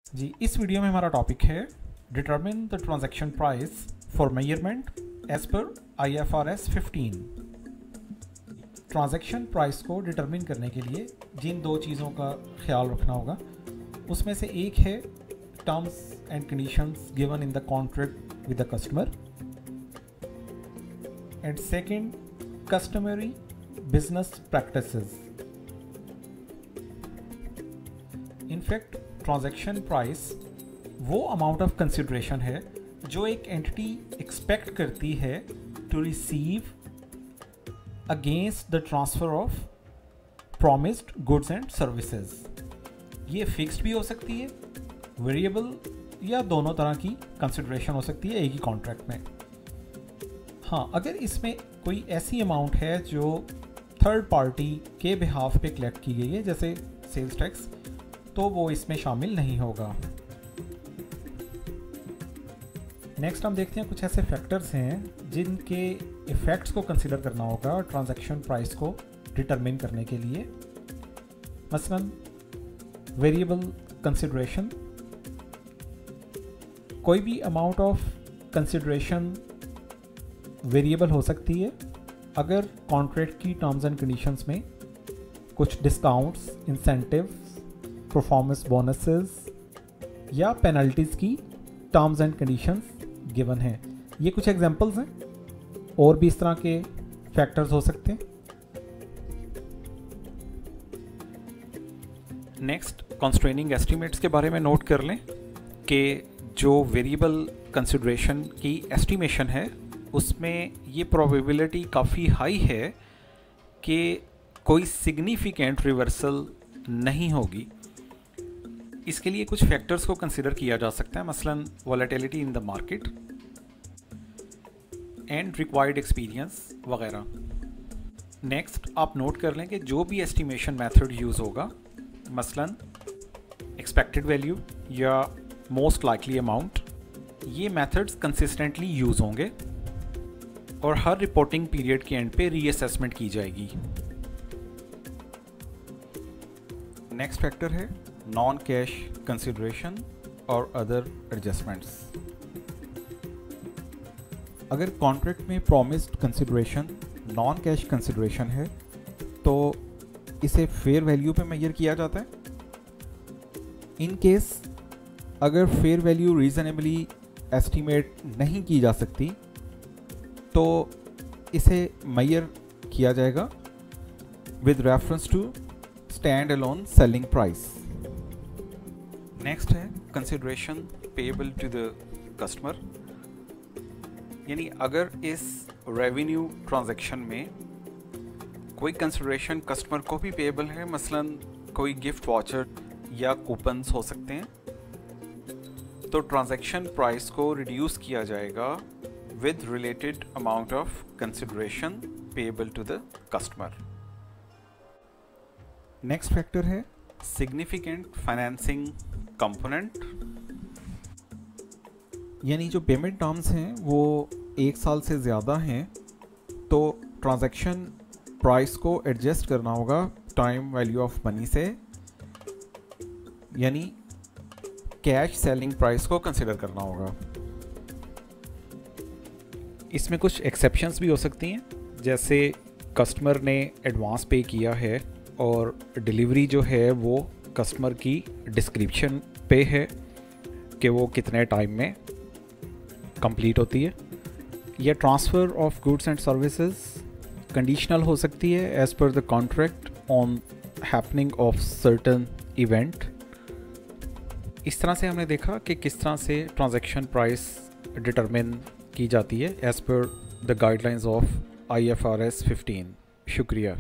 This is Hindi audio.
जी, इस वीडियो में हमारा टॉपिक है determine the transaction price for measurement as per IFRS 15। Transaction price को डिटरमिन करने के लिए जिन दो चीज़ों का ख्याल रखना होगा उसमें से एक है terms and conditions given in the contract with the customer and second customary business practices. In fact transaction price वो अमाउंट ऑफ कंसिडरेशन है जो एक एंटिटी एक्सपेक्ट करती है to receive against the transfer of promised goods and services. ये फिक्स्ड भी हो सकती है, वेरिएबल या दोनों तरह की कंसिडरेशन हो सकती है एक ही कॉन्ट्रैक्ट में। हाँ, अगर इसमें कोई ऐसी अमाउंट है जो थर्ड पार्टी के बिहाफ पे कलेक्ट की गई है जैसे सेल्स टैक्स, तो वो इसमें शामिल नहीं होगा। नेक्स्ट हम देखते हैं कुछ ऐसे फैक्टर्स हैं जिनके इफ़ेक्ट्स को कंसिडर करना होगा ट्रांजैक्शन प्राइस को डिटरमिन करने के लिए। मसलन वेरिएबल कंसिडरेशन, कोई भी अमाउंट ऑफ कंसिडरेशन वेरिएबल हो सकती है अगर कॉन्ट्रैक्ट की टर्म्स एंड कंडीशंस में कुछ डिस्काउंट्स, इंसेंटिव्स, परफॉर्मेंस बोनसेस या पेनल्टीज़ की टर्म्स एंड कंडीशंस गिवन हैं। ये कुछ एग्जांपल्स हैं, और भी इस तरह के फैक्टर्स हो सकते हैं। नेक्स्ट, कॉन्स्ट्रेनिंग एस्टिमेट्स के बारे में नोट कर लें कि जो वेरिएबल कंसिडरेशन की एस्टिमेशन है उसमें ये प्रोबेबिलिटी काफ़ी हाई है कि कोई सिग्निफिकेंट रिवर्सल नहीं होगी। इसके लिए कुछ फैक्टर्स को कंसिडर किया जा सकता है, मसलन volatility in the market and required experience वगैरह। नेक्स्ट, आप नोट कर लें कि जो भी एस्टिमेशन मेथड यूज़ होगा, मसलन एक्सपेक्टेड वैल्यू या मोस्ट लाइकली अमाउंट, ये मेथड्स कंसिस्टेंटली यूज़ होंगे और हर रिपोर्टिंग पीरियड के एंड पे रीअसेसमेंट की जाएगी। नेक्स्ट फैक्टर है नॉन कैश कंसिडरेशन और अदर एडजस्टमेंट्स। अगर कॉन्ट्रैक्ट में promised consideration non cash consideration है तो इसे फेयर वैल्यू पे मेजर किया जाता है। इन केस अगर फेयर वैल्यू रीजनेबली एस्टिमेट नहीं की जा सकती तो इसे मेजर किया जाएगा with reference to standalone selling price. Next है consideration payable to the customer, यानी अगर इस रेवेन्यू ट्रांजैक्शन में कोई कंसिडरेशन कस्टमर को भी पेएबल है, मसलन कोई गिफ्ट वाउचर या कूपन्स हो सकते हैं, तो ट्रांजैक्शन प्राइस को रिड्यूस किया जाएगा with related amount of consideration payable to the customer. Next factor है सिग्निफिकेंट फाइनेंसिंग कंपोनेंट, यानी जो पेमेंट टर्म्स हैं वो 1 साल से ज़्यादा हैं तो ट्रांजैक्शन प्राइस को एडजस्ट करना होगा टाइम वैल्यू ऑफ मनी से, यानी कैश सेलिंग प्राइस को कंसिडर करना होगा। इसमें कुछ एक्सेप्शंस भी हो सकती हैं, जैसे कस्टमर ने एडवांस पे किया है और डिलीवरी जो है वो कस्टमर की डिस्क्रिप्शन पे है कि वो कितने टाइम में कंप्लीट होती है, या transfer of goods and services conditional हो सकती है as per the contract on happening of certain event. इस तरह से हमने देखा कि किस तरह से ट्रांजैक्शन प्राइस डिटरमिन की जाती है as per the guidelines of IFRS 15। शुक्रिया।